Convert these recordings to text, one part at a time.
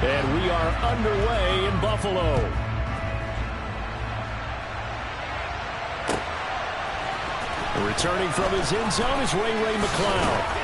And we are underway in Buffalo. Returning from his end zone is Ray McCloud.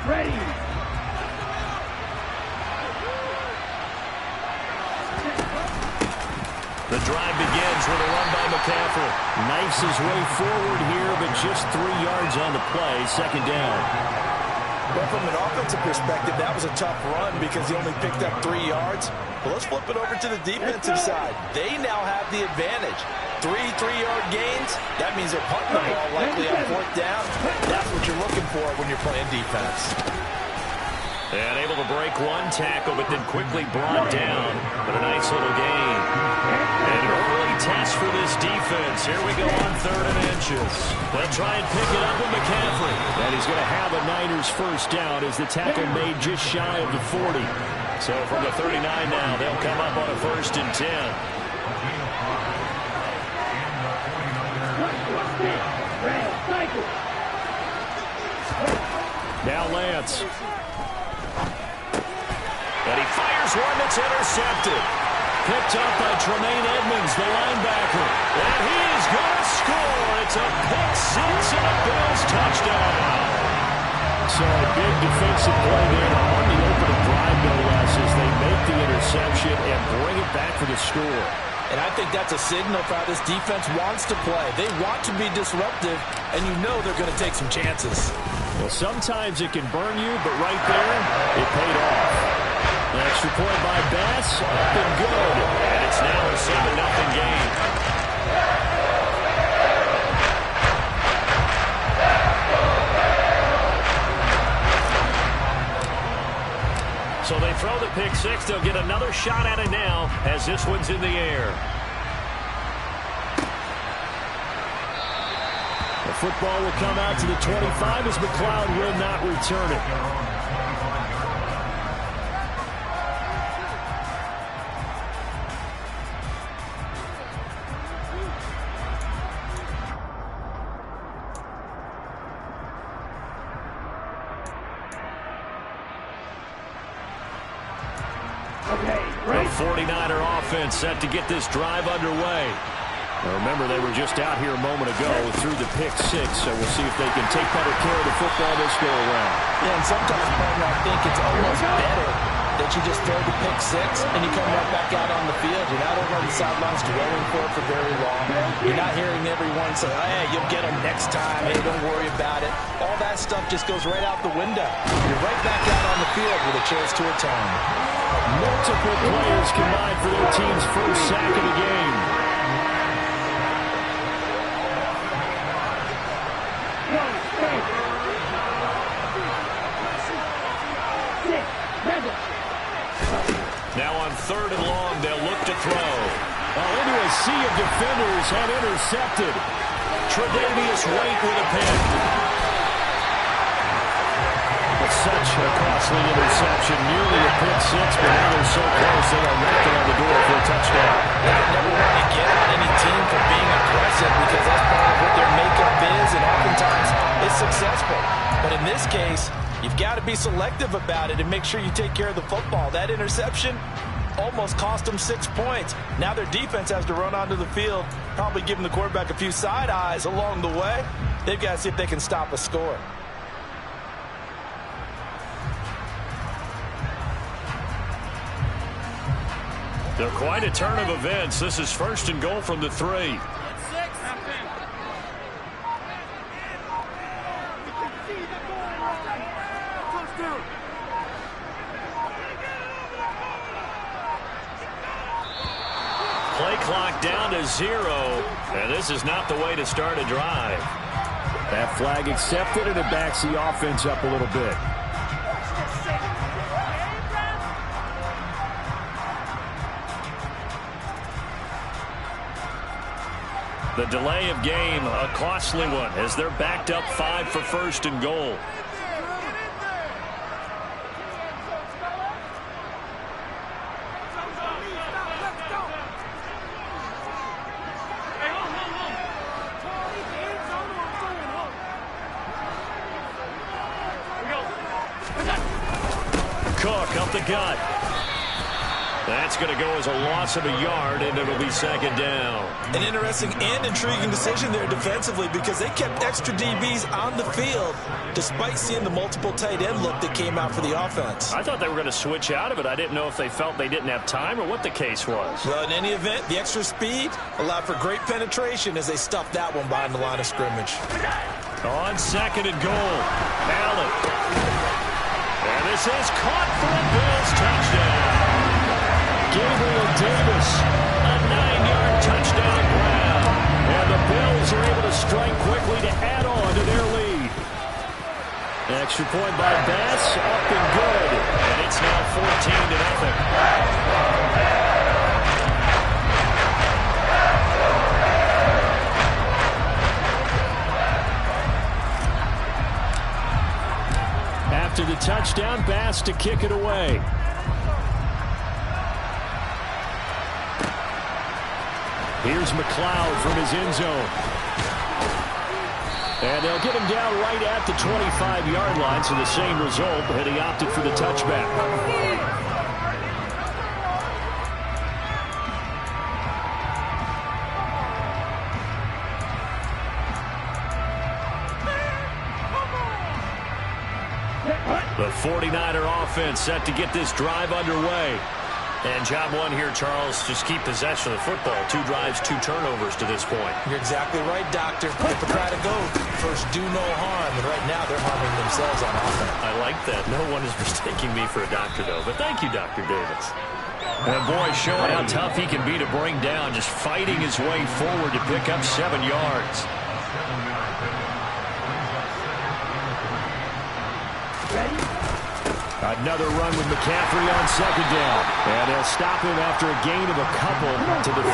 Ready. The drive begins with a run by McCaffrey. Knifes his way forward here, but just 3 yards on the play. Second down. Well, from an offensive perspective, that was a tough run because he only picked up 3 yards. But let's flip it over to the defensive side. They now have the advantage. 3 3-yard gains. That means they're punting the ball likely on 4th down. That's what you're looking for when you're playing defense. And able to break one tackle, but then quickly brought down. But a nice little gain. And an early test for this defense. Here we go on 3rd and inches. They'll try and pick it up with McCaffrey. And he's going to have a Niners first down as the tackle made just shy of the 40. So from the 39 now, they'll come up on a 1st and 10. Now Lance. And he fires one that's intercepted. Picked up by Tremaine Edmonds, the linebacker. And he is going to score. It's a pick six and a Bills touchdown. So a big defensive play there on the opening drive, no less, as they make the interception and bring it back for the score. And I think that's a signal for how this defense wants to play. They want to be disruptive, and you know they're going to take some chances. Well, sometimes it can burn you, but right there, it paid off. An extra point by Bass, up and good. And it's now a 7-0 game. So they throw the pick six. They'll get another shot at it now as this one's in the air. The football will come out to the 25 as McCloud will not return it. The 49er offense set to get this drive underway. Now remember, they were just out here a moment ago through the pick six, so we'll see if they can take better care of the football this go around. Yeah, and sometimes, partner, I think it's almost better that you just throw the pick six and you come right back out on the field. You're not over on the sidelines dwelling for it for very long. You're not hearing everyone say, oh, hey, you'll get them next time. Hey, don't worry about it. All that stuff just goes right out the window. You're right back out on the field with a chance to atone. Multiple players combined for their team's first sack of the game. Now on 3rd and long, they'll look to throw. Into a sea of defenders and intercepted. Tre'Davious White with a pick. But such a costly interception, nearly a pick six, but now they're so close they are knocking on the door for a touchdown. I never want to get on any team for being aggressive because that's part of what their makeup is, and oftentimes in this case, you've got to be selective about it and make sure you take care of the football. That interception almost cost them 6 points. Now their defense has to run onto the field, probably giving the quarterback a few side eyes along the way. They've got to see if they can stop a score. They're quite a turn of events. This is 1st and goal from the 3. Play clock down to 0, and this is not the way to start a drive. That flag accepted, and it backs the offense up a little bit. The delay of game, a costly one, as they're backed up 5 for 1st and goal. Cook up the gut. That's going to go as a loss of a yard, and it'll be 2nd down. An interesting and intriguing decision there defensively because they kept extra DBs on the field despite seeing the multiple tight end look that came out for the offense. I thought they were going to switch out of it. I didn't know if they felt they didn't have time or what the case was. Well, in any event, the extra speed allowed for great penetration as they stuffed that one behind the line of scrimmage. On 2nd and goal, Allen. And this is caught for a Bills touchdown. Gabriel Davis, a 9-yard touchdown grab. And the Bills are able to strike quickly to add on to their lead. Extra point by Bass, up and good. And it's now 14-0. After the touchdown, Bass to kick it away. Here's McLeod from his end zone. And they'll get him down right at the 25-yard line, so the same result, but he opted for the touchback. The 49er offense set to get this drive underway. And job one here, Charles, just keep possession of the football. 2 drives, 2 turnovers to this point. You're exactly right, Doctor. If they try to go, first do no harm. And right now they're harming themselves on offense. I like that. No one is mistaking me for a doctor, though. But thank you, Dr. Davis. And boy, showing how tough he can be to bring down, just fighting his way forward to pick up 7 yards. Another run with McCaffrey on 2nd down. And they'll stop him after a gain of a couple to the 33.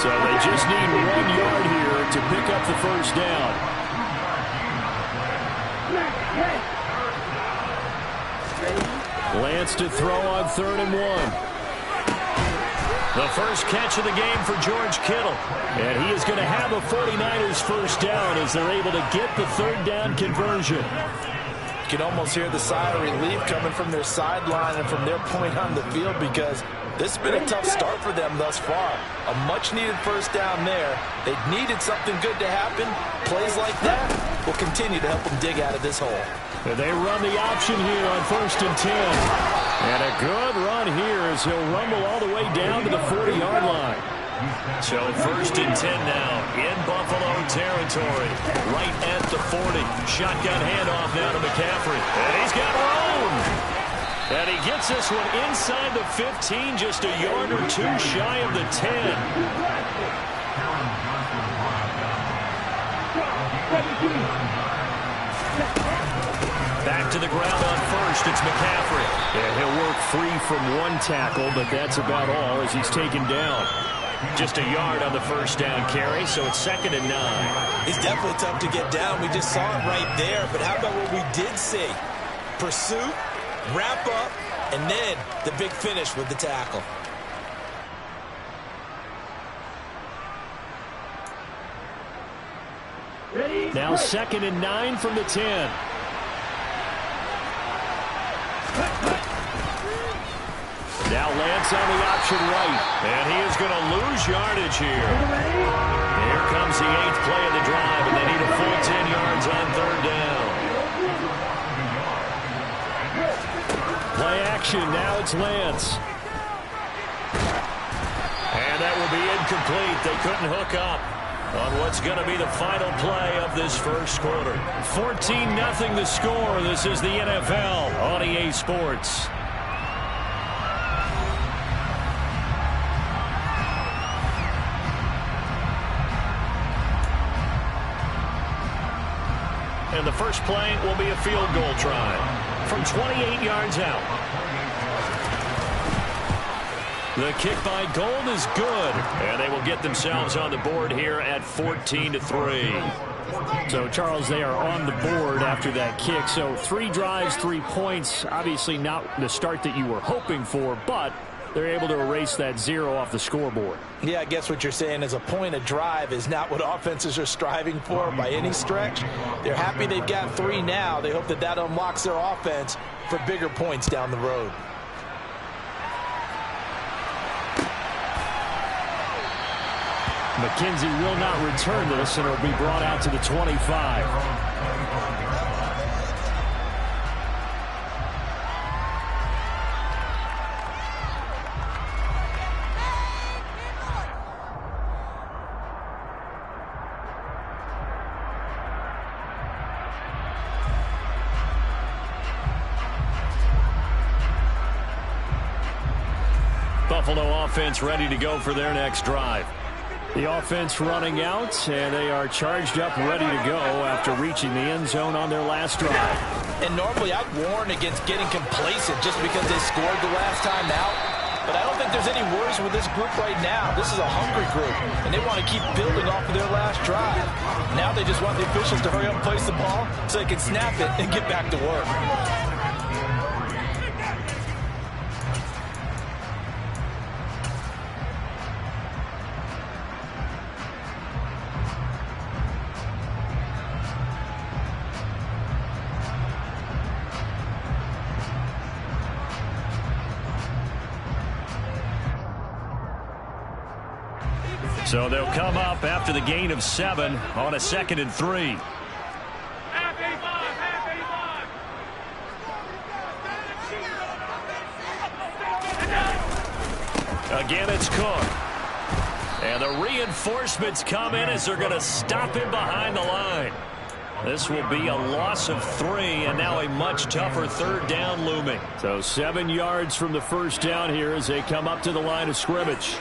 So they just need 1 yard here to pick up the 1st down. Lance to throw on 3rd and 1. The first catch of the game for George Kittle. And he is going to have a 49ers 1st down as they're able to get the 3rd down conversion. You can almost hear the sigh of relief coming from their sideline and from their point on the field because this has been a tough start for them thus far. A much-needed 1st down there. They needed something good to happen. Plays like that will continue to help them dig out of this hole. And they run the option here on 1st and 10. And a good run here as he'll rumble all the way down to the 40-yard line. So 1st and 10 now in Buffalo territory. Right at the 40. Shotgun handoff now to McCaffrey. And he's got room. And he gets this one inside the 15, just a yard or 2 shy of the 10. Back to the ground on 1st. It's McCaffrey. Yeah, he'll work free from 1 tackle, but that's about all as he's taken down. Just a yard on the 1st down carry, so it's 2nd and 9. It's definitely tough to get down. We just saw it right there. But how about what we did see? Pursuit, wrap up, and then the big finish with the tackle. Now 2nd and 9 from the 10. Now Lance on the option right. And he is going to lose yardage here. Here comes the 8th play of the drive, and they need a full 10 yards on 3rd down. Play action. Now it's Lance. And that will be incomplete. They couldn't hook up on what's going to be the final play of this first quarter. 14-0 the score. This is the NFL on EA Sports. And the first play will be a field goal try from 28 yards out. The kick by Gold is good, and they will get themselves on the board here at 14-3. So, Charles, they are on the board after that kick. So 3 drives, 3 points. Obviously not the start that you were hoping for, but they're able to erase that 0 off the scoreboard. Yeah, I guess what you're saying is a point a drive is not what offenses are striving for by any stretch. They're happy they've got 3 now. They hope that that unlocks their offense for bigger points down the road. McKenzie will not return this, and it'll be brought out to the 25. Buffalo offense ready to go for their next drive. The offense running out, and they are charged up, ready to go after reaching the end zone on their last drive. And normally I'd warn against getting complacent just because they scored the last time out. But I don't think there's any worries with this group right now. This is a hungry group, and they want to keep building off of their last drive. Now they just want the officials to hurry up and place the ball so they can snap it and get back to work. So they'll come up after the gain of 7 on a 2nd and 3. Again, it's Cook. And the reinforcements come in as they're going to stop him behind the line. This will be a loss of 3, and now a much tougher 3rd down looming. So 7 yards from the first down here as they come up to the line of scrimmage.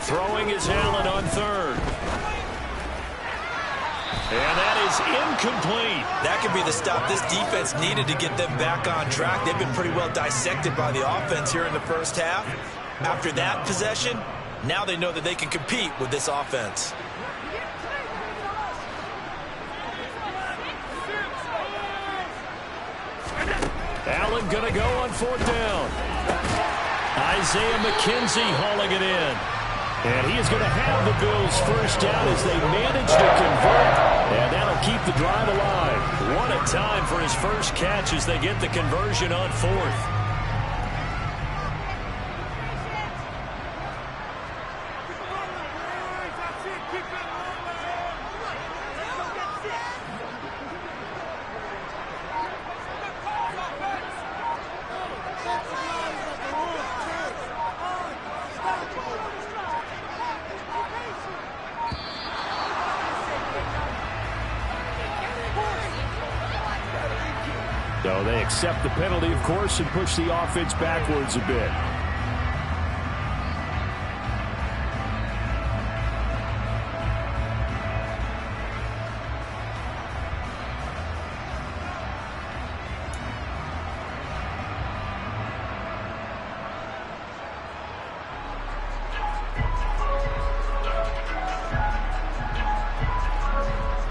Throwing is Allen on 3rd. And that is incomplete. That could be the stop this defense needed to get them back on track. They've been pretty well dissected by the offense here in the first half. After that possession, now they know that they can compete with this offense. Allen going to go on 4th down. Isaiah McKenzie hauling it in. And he is going to have the Bills first down as they manage to convert. And that'll keep the drive alive. What a time for his first catch as they get the conversion on 4th. So they accept the penalty, of course, and push the offense backwards a bit.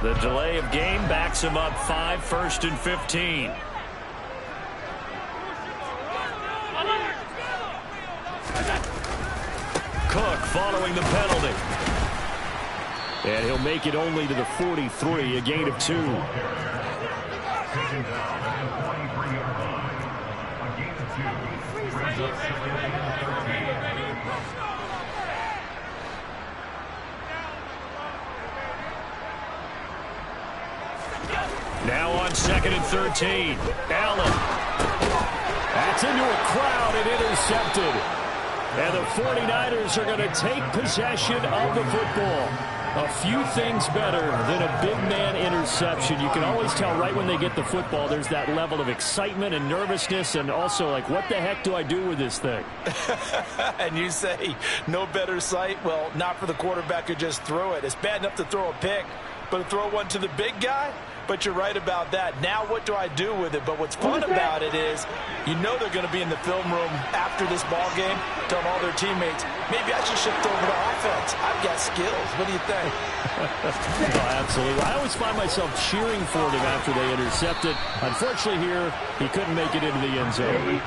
The delay of game backs him up 5, 1st and 15. Cook following the penalty. And he'll make it only to the 43, a gain of 2. Now on 2nd and 13. Allen. That's into a crowd and intercepted. And the 49ers are going to take possession of the football. A few things better than a big man interception. You can always tell right when they get the football, there's that level of excitement and nervousness, and also like, what the heck do I do with this thing? And you say, no better sight? Well, not for the quarterback who just threw it. It's bad enough to throw a pick, but to throw one to the big guy? But you're right about that. Now what do I do with it? But what's fun about it is you know they're going to be in the film room after this ball game telling all their teammates, maybe I should shift over to offense. I've got skills. What do you think? Oh, absolutely. I always find myself cheering for them after they intercept it. Unfortunately here, he couldn't make it into the end zone.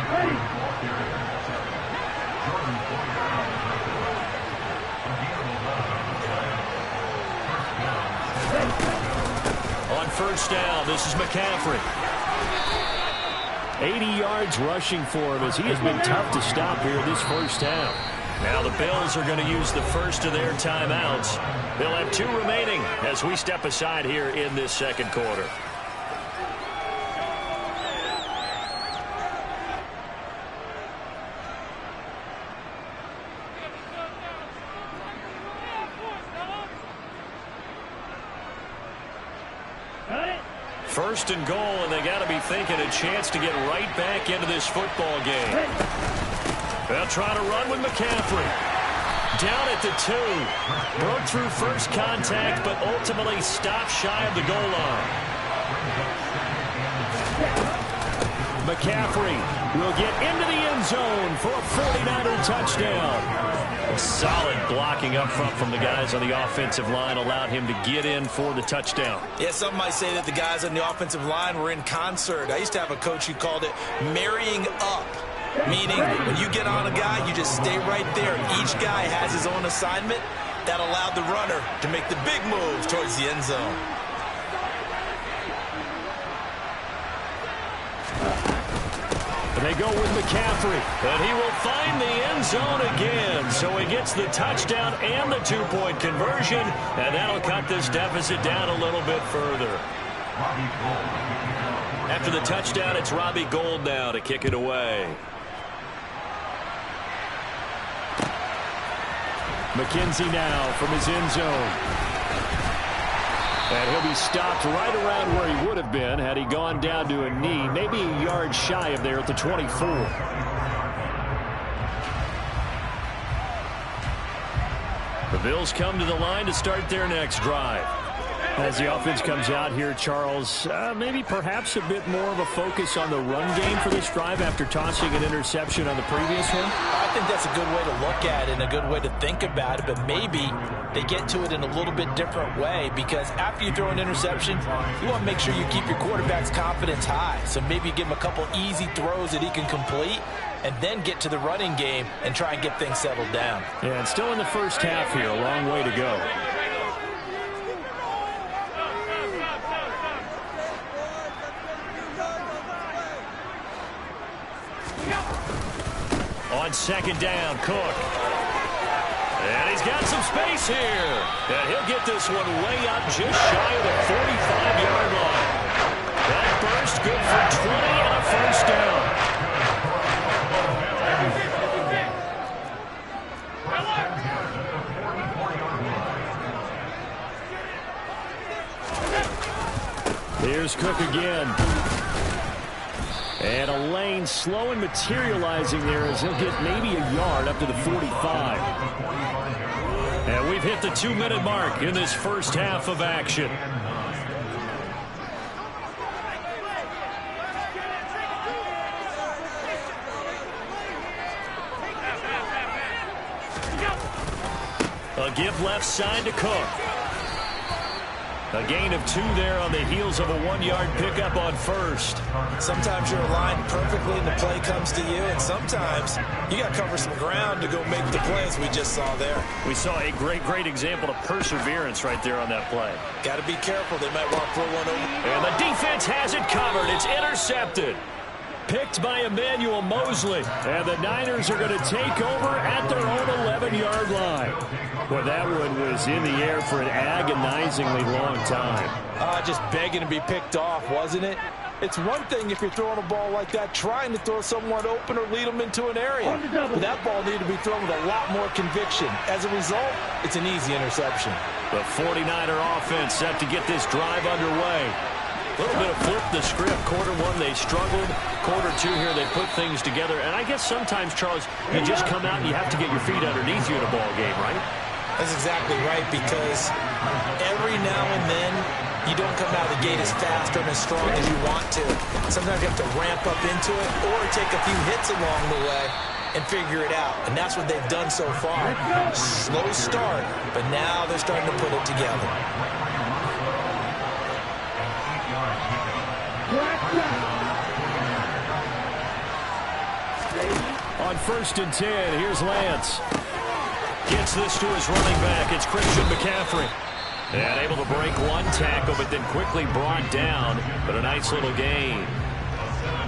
On first down, this is McCaffrey. 80 yards rushing for him as he has been tough to stop here this first half. Now the Bills are going to use the first of their timeouts. They'll have 2 remaining as we step aside here in this second quarter. First and goal, and they got to be thinking a chance to get right back into this football game. They'll try to run with McCaffrey. Down at the 2. Broke through first contact, but ultimately stopped shy of the goal line. McCaffrey will get into the end zone for a 49er touchdown. Solid blocking up front from the guys on the offensive line allowed him to get in for the touchdown. Yeah, some might say that the guys on the offensive line were in concert. I used to have a coach who called it marrying up, meaning when you get on a guy, you just stay right there. Each guy has his own assignment. That allowed the runner to make the big moves towards the end zone. They go with McCaffrey. And he will find the end zone again. So he gets the touchdown and the 2-point conversion. And that'll cut this deficit down a little bit further. After the touchdown, it's Robbie Gould now to kick it away. McKenzie now from his end zone. And he'll be stopped right around where he would have been had he gone down to a knee, maybe a yard shy of there at the 24. The Bills come to the line to start their next drive. As the offense comes out here, Charles, maybe perhaps a bit more of a focus on the run game for this drive after tossing an interception on the previous one? I think that's a good way to look at it and a good way to think about it, but maybe they get to it in a little bit different way because after you throw an interception, you want to make sure you keep your quarterback's confidence high. So maybe give him a couple easy throws that he can complete and then get to the running game and try and get things settled down. Yeah, and still in the first half here, a long way to go. On second down, Cook. And he's got some space here. And he'll get this one way up just shy of the 45-yard line. That burst good for 20 and a first down. Here's Cook again. And a lane slow and materializing there as he'll get maybe a yard up to the 45. And we've hit the 2-minute mark in this first half of action. A give left side to Cook. A gain of 2 there on the heels of a 1-yard pickup on first. Sometimes you're aligned perfectly and the play comes to you, and sometimes you got to cover some ground to go make the play, as we just saw there. We saw a great example of perseverance right there on that play. Got to be careful. They might want to throw one over. And the defense has it covered. It's intercepted. Picked by Emmanuel Mosley. And the Niners are going to take over at their own 11-yard line. Well, that one was in the air for an agonizingly long time. Just begging to be picked off, wasn't it? It's one thing if you're throwing a ball like that, trying to throw someone open or lead them into an area. But that ball needed to be thrown with a lot more conviction. As a result, it's an easy interception. The 49er offense set to get this drive underway. A little bit of flip the script. Quarter 1, they struggled. Quarter 2 here, they put things together. And I guess sometimes, Charles, you just come out and you have to get your feet underneath you in a ball game, right? That's exactly right, because every now and then you don't come out of the gate as fast or as strong as you want to. Sometimes you have to ramp up into it or take a few hits along the way and figure it out. And that's what they've done so far. Slow start, but now they're starting to put it together. On 1st and 10, here's Lance. Gets this to his running back. It's Christian McCaffrey. And able to break 1 tackle, but then quickly brought down. But a nice little gain.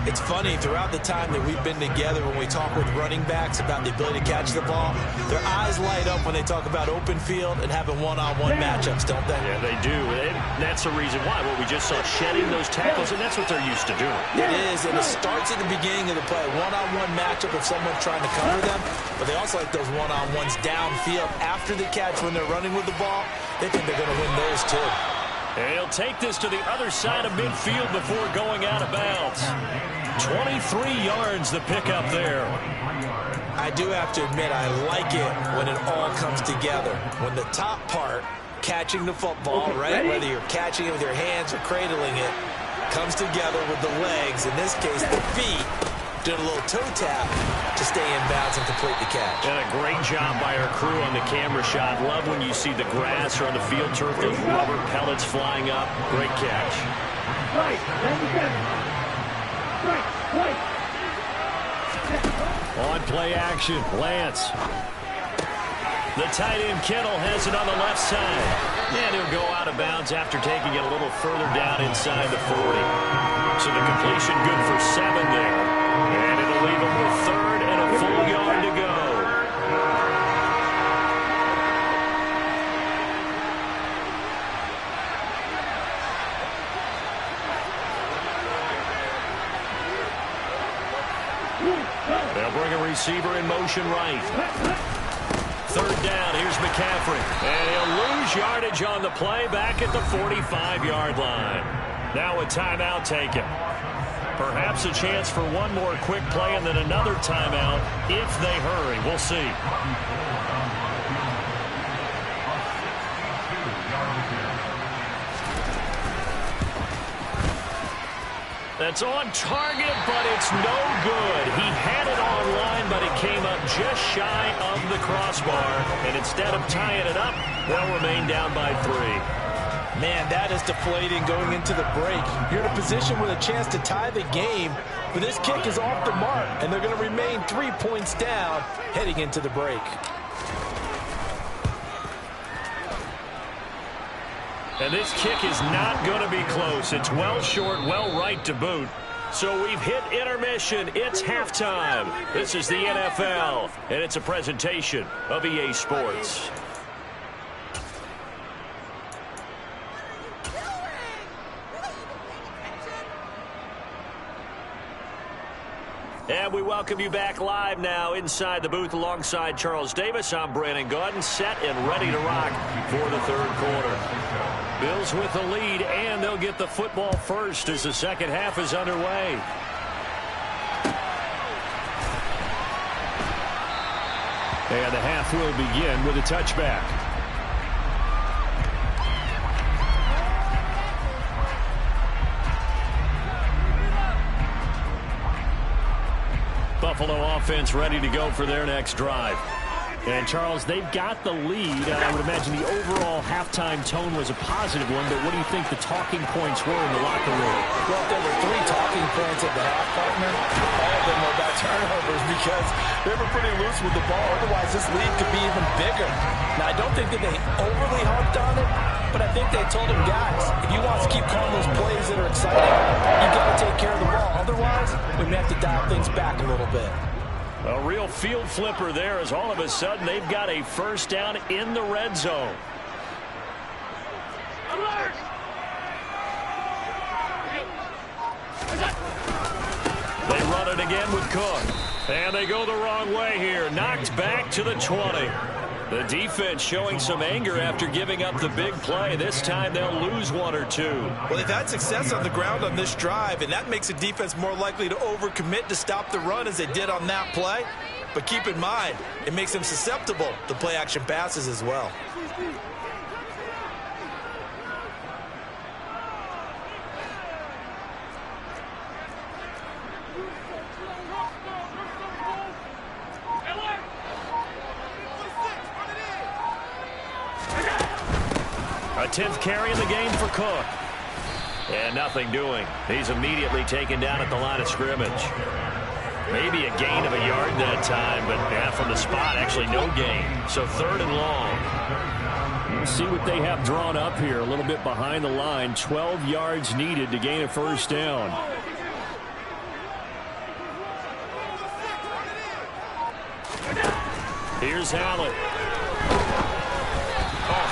It's funny, throughout the time that we've been together, when we talk with running backs about the ability to catch the ball, their eyes light up when they talk about open field and having one-on-one matchups, don't they? Yeah, they do. And that's the reason why. Well, we just saw shedding those tackles, and that's what they're used to doing. It is, and it starts at the beginning of the play. One-on-one matchup if someone's trying to cover them, but they also like those one-on-ones downfield after the catch when they're running with the ball. They think they're going to win those, too. And he'll take this to the other side of midfield before going out of bounds. 23 yards the pickup there. I do have to admit, I like it when it all comes together. When the top part, catching the football, right, whether you're catching it with your hands or cradling it, comes together with the legs, in this case the feet, doing a little toe tap to stay in bounds and complete the catch. And a great job by our crew on the camera shot. Love when you see the grass or on the field turf, those rubber pellets flying up. Great catch. On play action, Lance. The tight end Kittle has it on the left side. And he'll go out of bounds after taking it a little further down inside the 40. So the completion good for 7 there. And it'll leave him with 3rd and a full yard to go. They'll bring a receiver in motion right. 3rd down, here's McCaffrey. And he'll lose yardage on the play back at the 45-yard line. Now a timeout taken. Perhaps a chance for one more quick play and then another timeout if they hurry. We'll see. That's on target, but it's no good. He had it online, but it came up just shy of the crossbar. And instead of tying it up, they'll remain down by 3. Man, that is deflating going into the break. You're in a position with a chance to tie the game, but this kick is off the mark, and they're going to remain 3 points down heading into the break. And this kick is not going to be close. It's well short, well right to boot. So we've hit intermission. It's halftime. This is the NFL, and it's a presentation of EA Sports. And we welcome you back live now inside the booth alongside Charles Davis. I'm Brandon Gaudin, set and ready to rock for the 3rd quarter. Bills with the lead, and they'll get the football first as the second half is underway. And the half will begin with a touchback. Buffalo offense ready to go for their next drive. And, Charles, they've got the lead. I would imagine the overall halftime tone was a positive one, but what do you think the talking points were in the locker room? Well, there were 3 talking points at the half, partner. All of them were about turnovers because they were pretty loose with the ball. Otherwise, this lead could be even bigger. Now, I don't think that they overly harped on it, but I think they told them, guys, if you want to keep calling those plays that are exciting, you got to take care of the ball. Otherwise, we may have to dial things back a little bit. A real field flipper there as all of a sudden they've got a first down in the red zone. They run it again with Cook. And they go the wrong way here. Knocked back to the 20. The defense showing some anger after giving up the big play. This time they'll lose 1 or 2. Well, they've had success on the ground on this drive, and that makes the defense more likely to overcommit to stop the run as they did on that play. But keep in mind, it makes them susceptible to play-action passes as well. A 10th carry in the game for Cook. And nothing doing. He's immediately taken down at the line of scrimmage. Maybe a gain of a yard that time, but yeah, from the spot, actually no gain. So 3rd and long. We'll see what they have drawn up here. A little bit behind the line. 12 yards needed to gain a first down. Here's Allen.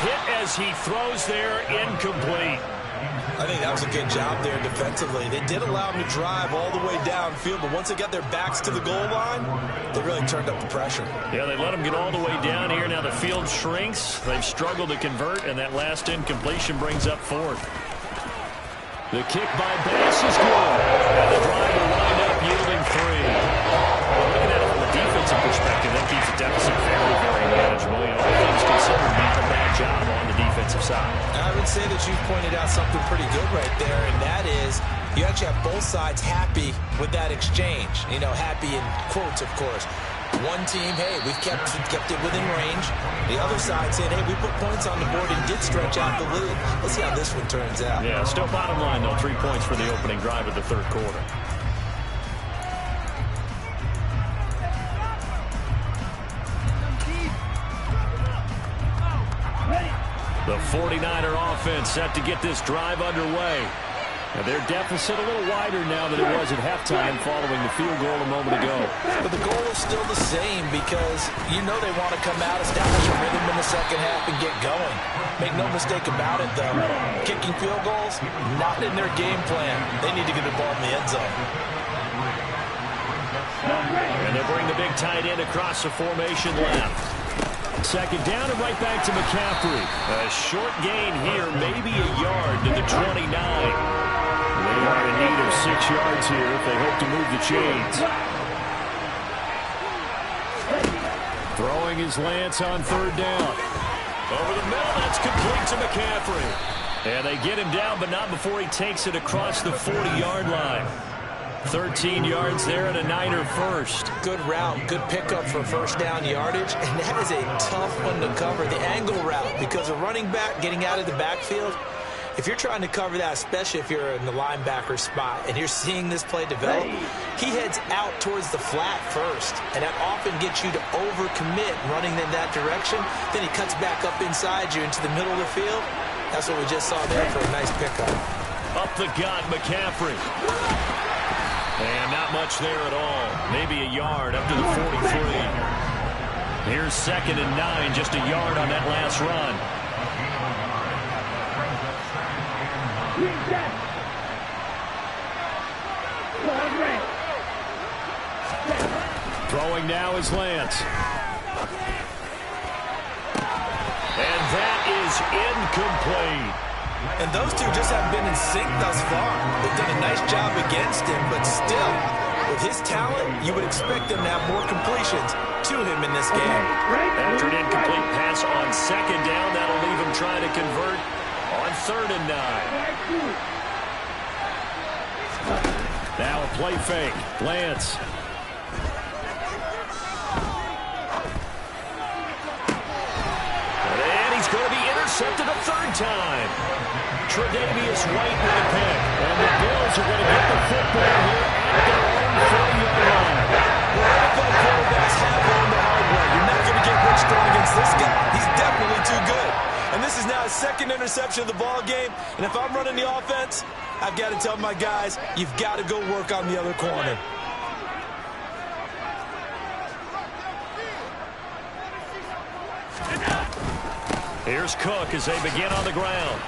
Hit as he throws there, incomplete. I think that was a good job there defensively. They did allow him to drive all the way downfield, but once they got their backs to the goal line, they really turned up the pressure. Yeah, they let him get all the way down here. Now the field shrinks. They've struggled to convert, and that last incompletion brings up 4th. The kick by Bass is good. And the drive will wind up yielding 3. Well, looking at it from a defensive perspective, that keeps the deficit very, very manageable. You know, all things considered, not a bad job on the defensive side. I would say that you pointed out something pretty good right there, and that is you actually have both sides happy with that exchange. You know, happy in quotes, of course. One team, hey, we've kept it within range. The other side saying, hey, we put points on the board and did stretch out the lead. Let's see how this one turns out. Yeah, still bottom line, though. 3 points for the opening drive of the 3rd quarter. The 49er offense set to get this drive underway. And their deficit a little wider now than it was at halftime following the field goal a moment ago. But the goal is still the same because you know they want to come out, establish a rhythm in the second half, and get going. Make no mistake about it, though. Kicking field goals, not in their game plan. They need to get the ball in the end zone. And they'll bring the big tight end across the formation left. 2nd down and right back to McCaffrey. A short gain here, maybe a yard to the 29. They are in need of 6 yards here if they hope to move the chains. Throwing his Lance on 3rd down. Over the middle, that's complete to McCaffrey. And they get him down, but not before he takes it across the 40-yard line. 13 yards there and a Niner first. Good route, good pickup for first down yardage, and that is a tough one to cover, the angle route, because a running back getting out of the backfield, if you're trying to cover that, especially if you're in the linebacker spot and you're seeing this play develop, he heads out towards the flat first, and that often gets you to overcommit running in that direction. Then he cuts back up inside you into the middle of the field. That's what we just saw there for a nice pickup. Up the gut, McCaffrey. And not much there at all. Maybe a yard up to the 43. Here's 2nd and 9, just a yard on that last run. Throwing now is Lance. And that is incomplete. And those two just haven't been in sync thus far. They've done a nice job against him, but still, with his talent, you would expect them to have more completions to him in this game. After an incomplete pass on 2nd down, that'll leave him trying to convert on 3rd and 9. Now a play fake. Lance. third time. Tre'Davious White with a pick. And the Bills are going to get the football here at their own 40-yard line. Well, NFL quarterbacks have learned the hard way. You're not going to get rich throwing against this guy. He's definitely too good. And this is now his second interception of the ball game. And if I'm running the offense, I've got to tell my guys, you've got to go work on the other corner. Here's Cook as they begin on the ground.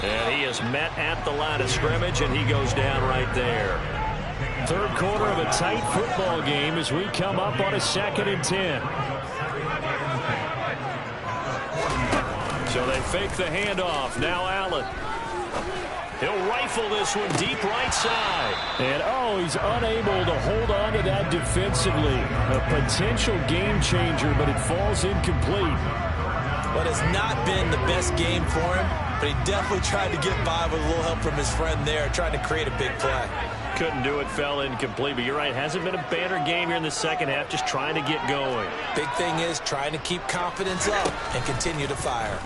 And he is met at the line of scrimmage, and he goes down right there. Third quarter of a tight football game as we come up on a 2nd and 10. So they fake the handoff. Now Allen. He'll rifle this one deep right side. And, he's unable to hold on to that defensively. A potential game changer, but it falls incomplete. But it's not been the best game for him, but he definitely tried to get by with a little help from his friend there, trying to create a big play. Couldn't do it, fell incomplete, but you're right, hasn't been a banner game here in the second half, just trying to get going. Big thing is trying to keep confidence up and continue to fire.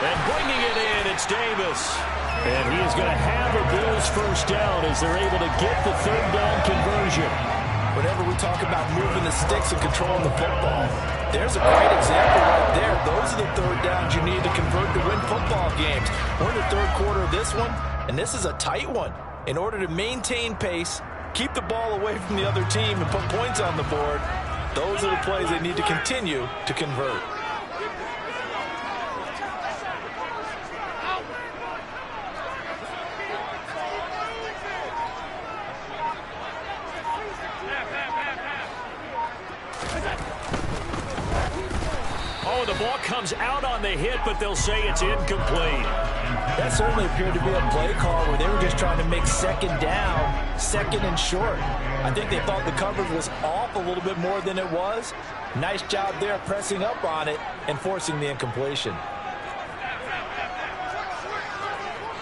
And bringing it in, it's Davis. And he is going to have a Bills first down as they're able to get the third down conversion. Whenever we talk about moving the sticks and controlling the football, there's a great example right there. Those are the third downs you need to convert to win football games. We're in the third quarter of this one, and this is a tight one. In order to maintain pace, keep the ball away from the other team, and put points on the board, those are the plays they need to continue to convert. The ball comes out on the hit, but they'll say it's incomplete. That certainly appeared to be a play call where they were just trying to make second down, second and short. I think they thought the coverage was off a little bit more than it was. Nice job there pressing up on it and forcing the incompletion.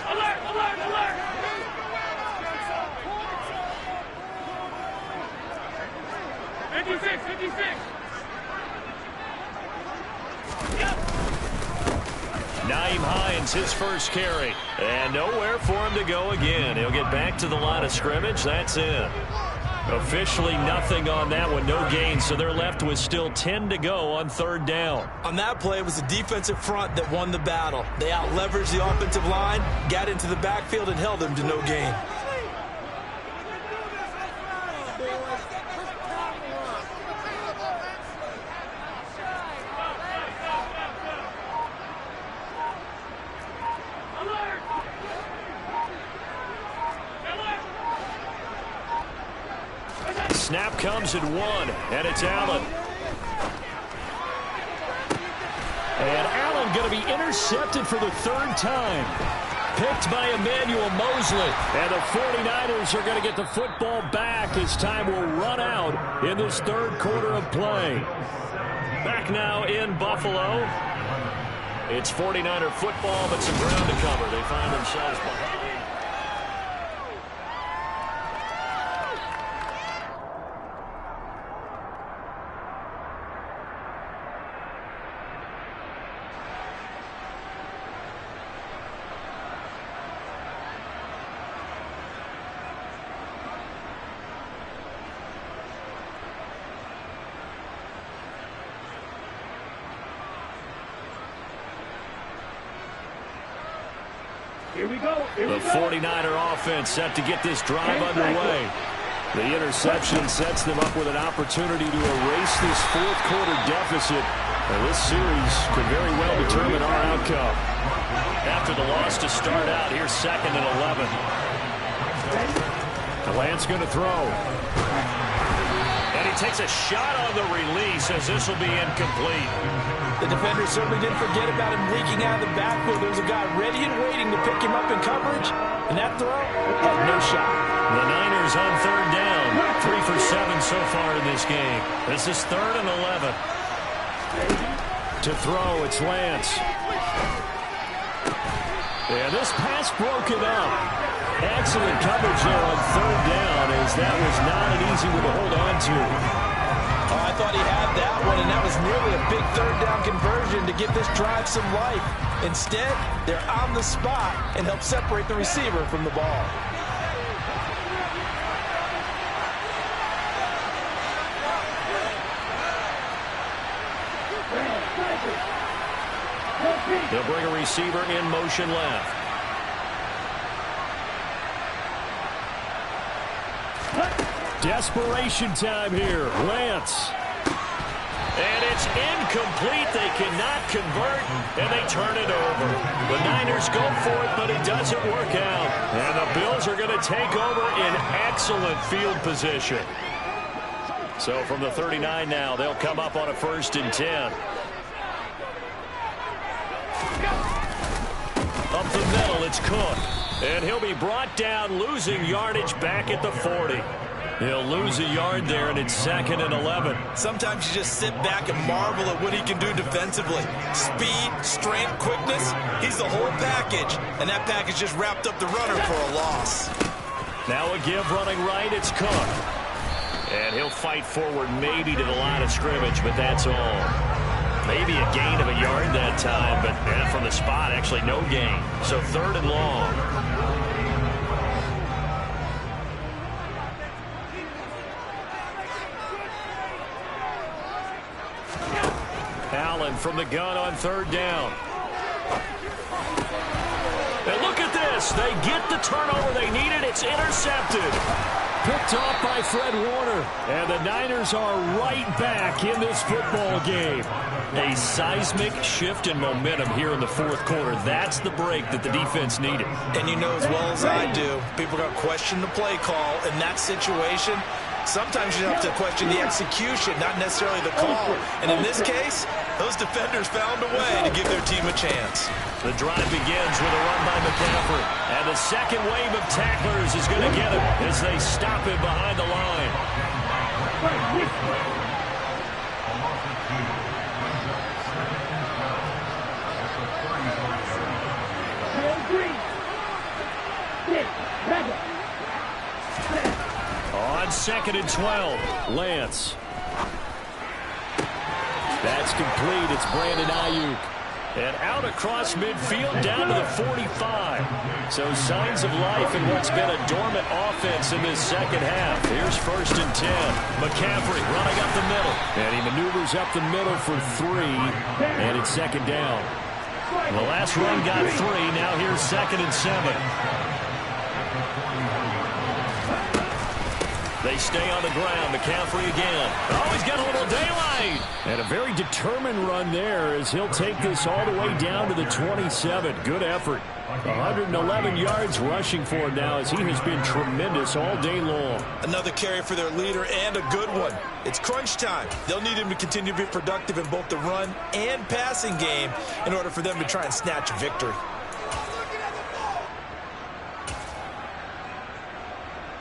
Alert, alert, alert! 56, 56! Naeem Hines, his first carry. And nowhere for him to go again. He'll get back to the line of scrimmage. That's it. Officially nothing on that one. No gain. So they're left with still 10 to go on third down. On that play, it was the defensive front that won the battle. They out-leveraged the offensive line, got into the backfield, and held them to no gain. Snap comes at 1, and it's Allen. And Allen going to be intercepted for the third time. Picked by Emmanuel Mosley. And the 49ers are going to get the football back as time will run out in this third quarter of play. Back now in Buffalo. It's 49er football, but some ground to cover. They find themselves behind. Here we go. The 49er offense set to get this drive underway. The interception sets them up with an opportunity to erase this fourth quarter deficit. And this series could very well determine our outcome. After the loss to start out, here's 2nd and 11. Lance going to throw. And he takes a shot on the release as this will be incomplete. The defender certainly didn't forget about him leaking out of the backfield. There was a guy ready and waiting to pick him up in coverage, and that throw had no shot. The Niners on third down. 3 for 7 so far in this game. This is 3rd and 11. To throw, it's Lance. And this pass broken up. Excellent coverage there on third down, as that was not an easy one to hold on to. Oh, I thought he had that one, and that was nearly a big third down conversion to give this drive some life. Instead, they're on the spot and help separate the receiver from the ball. They'll bring a receiver in motion left. Desperation time here. Lance. And it's incomplete. They cannot convert, and they turn it over. The Niners go for it, but it doesn't work out. And the Bills are going to take over in excellent field position. So from the 39 now, they'll come up on a 1st and 10. Up the middle, it's Cook. And he'll be brought down, losing yardage back at the 40. He'll lose a yard there, and it's 2nd and 11. Sometimes you just sit back and marvel at what he can do defensively. Speed, strength, quickness, he's the whole package. And that package just wrapped up the runner for a loss. Now a give running right, it's Cook. And he'll fight forward maybe to the line of scrimmage, but that's all. Maybe a gain of a yard that time, but from the spot, actually no gain. So 3rd and long. Allen from the gun on 3rd down. And look at this. They get the turnover they needed. It's intercepted. Picked off by Fred Warner. And the Niners are right back in this football game. A seismic shift in momentum here in the 4th quarter. That's the break that the defense needed. And you know as well as I do, people are going to question the play call in that situation. Sometimes you have to question the execution, not necessarily the call. And in this case, those defenders found a way to give their team a chance. The drive begins with a run by McCaffrey. And the second wave of tacklers is going to get him as they stop him behind the line. On 2nd and 12, Lance. That's complete. It's Brandon Ayuk. And out across midfield down to the 45. So signs of life in what's been a dormant offense in this 2nd half. Here's 1st and 10. McCaffrey running up the middle. And he maneuvers up the middle for 3. And it's 2nd down. The last run got 3. Now here's 2nd and 7. They stay on the ground. McCaffrey again. Oh, he's got a little daylight. And a very determined run there as he'll take this all the way down to the 27. Good effort. 111 yards rushing for him now as he has been tremendous all day long. Another carry for their leader and a good one. It's crunch time. They'll need him to continue to be productive in both the run and passing game in order for them to try and snatch a victory.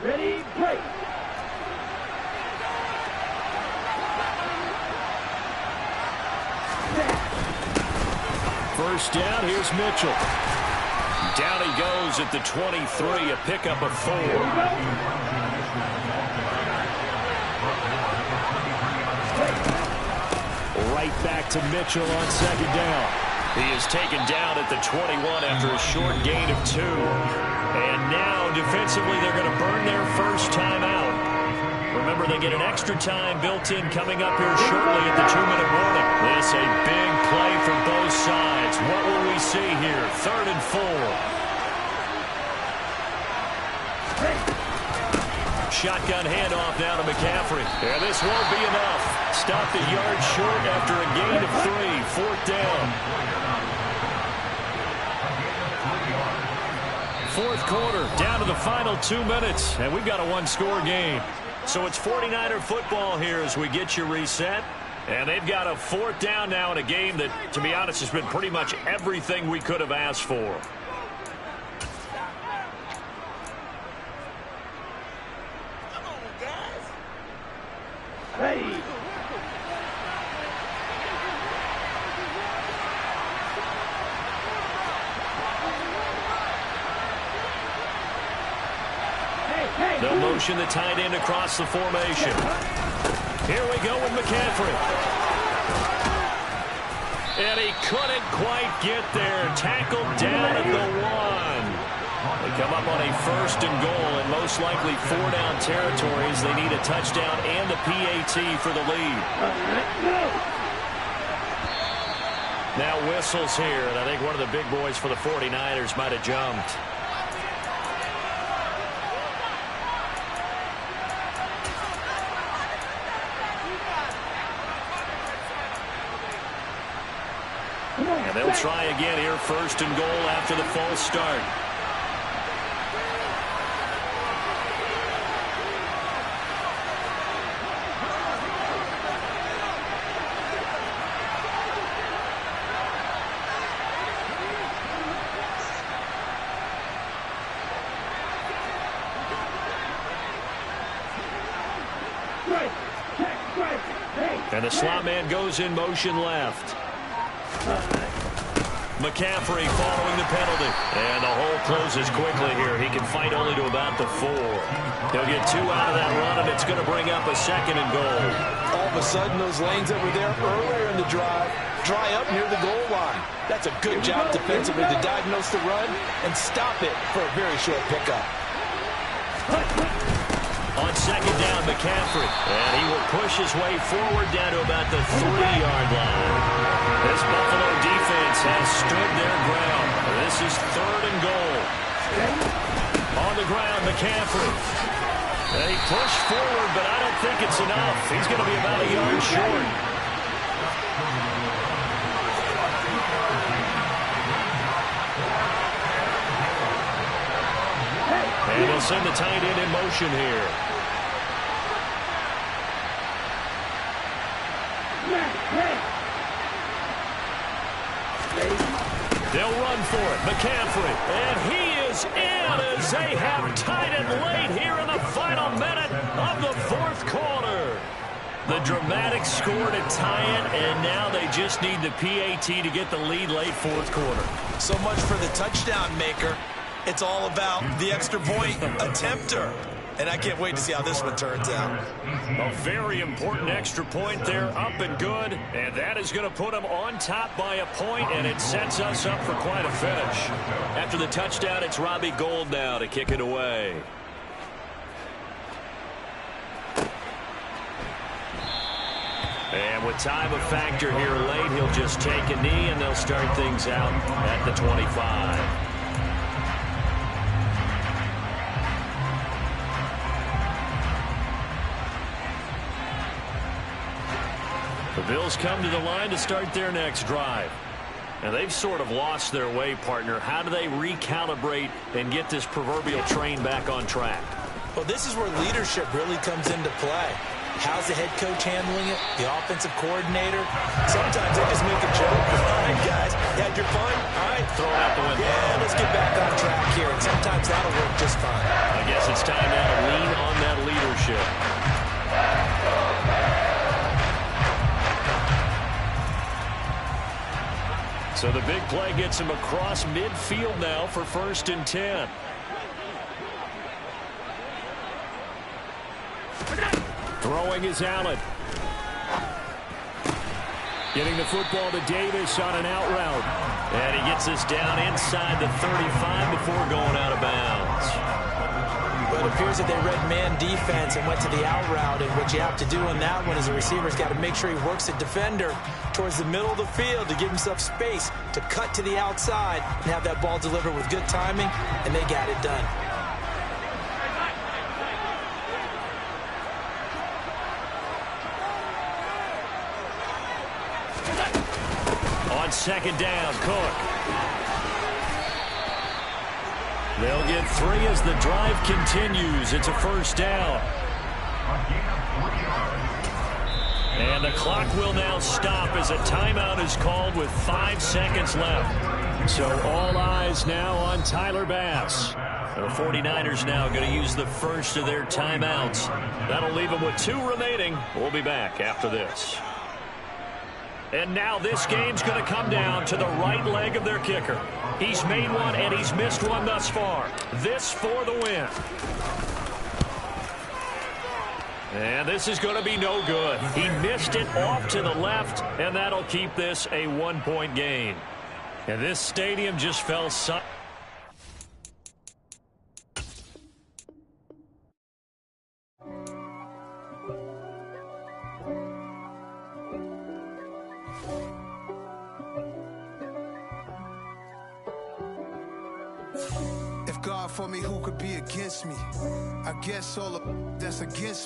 Ready, play. First down, here's Mitchell. Down he goes at the 23, a pickup of 4. Right back to Mitchell on 2nd down. He is taken down at the 21 after a short gain of 2. And now, defensively, they're going to burn their first time out. Remember, they get an extra time built in coming up here shortly at the 2-minute warning. This a big play from both sides. What will we see here? 3rd and 4. Shotgun handoff now to McCaffrey. And this won't be enough. Stopped a yard short after a gain of 3. 4th down. 4th quarter, down to the final 2 minutes, and we've got a 1-score game. So it's 49er football here as we get you reset. And they've got a 4th down now in a game that, to be honest, has been pretty much everything we could have asked for. Come on, guys. Ready. They'll move motion the tight end across the formation. Here we go with McCaffrey. And he couldn't quite get there. Tackled down at the 1. They come up on a 1st and goal, and most likely 4-down territories. They need a touchdown and the PAT for the lead. Now whistles here, and I think one of the big boys for the 49ers might have jumped. And they'll try again here, 1st and goal after the false start. And the slot man goes in motion left. McCaffrey following the penalty. And the hole closes quickly here. He can fight only to about the 4. He'll get 2 out of that run, and it's going to bring up a 2nd and goal. All of a sudden, those lanes that were there earlier in the drive dry up near the goal line. That's a good job defensively to diagnose the run and stop it for a very short pickup. On 2nd down, McCaffrey. And he will push his way forward down to about the 3-yard line. This Buffalo defense has stood their ground. This is 3rd and goal. On the ground, McCaffrey. And he pushed forward, but I don't think it's enough. He's going to be about a yard short. And they'll send the tight end in motion here. They'll run for it. McCaffrey. And he is in as they have tied it late here in the final minute of the 4th quarter. The dramatic score to tie it, and now they just need the PAT to get the lead late 4th quarter. So much for the touchdown maker. It's all about the extra point attempter. And I can't wait to see how this one turns out. A very important extra point there, up and good. And that is going to put them on top by a point, and it sets us up for quite a finish. After the touchdown, it's Robbie Gould now to kick it away. And with time a factor here late, he'll just take a knee, and they'll start things out at the 25. The Bills come to the line to start their next drive. And they've sort of lost their way, partner. How do they recalibrate and get this proverbial train back on track? Well, this is where leadership really comes into play. How's the head coach handling it? The offensive coordinator? Sometimes they just make a joke. All right, guys, you had your fun? All right, throw it out the window. Yeah, let's get back on track here. And sometimes that'll work just fine. I guess it's time now to lean on that leadership. So the big play gets him across midfield now for 1st and 10. Throwing is Allen. Getting the football to Davis on an out route. And he gets this down inside the 35 before going out of bounds. Well, it appears that they read man defense and went to the out route. And what you have to do on that one is the receiver's got to make sure he works the defender towards the middle of the field to give himself space to cut to the outside and have that ball delivered with good timing, and they got it done. On 2nd down, Cook. They'll get 3 as the drive continues. It's a 1st down. And the clock will now stop as a timeout is called with 5 seconds left. So all eyes now on Tyler Bass. The 49ers now going to use the first of their timeouts. That'll leave them with 2 remaining. We'll be back after this. And now this game's going to come down to the right leg of their kicker. He's made one and he's missed one thus far. This for the win. And this is going to be no good. He missed it off to the left, and that'll keep this a 1-point game. And this stadium just fell silent. If God for me, who could be against me? I guess all of that's against me.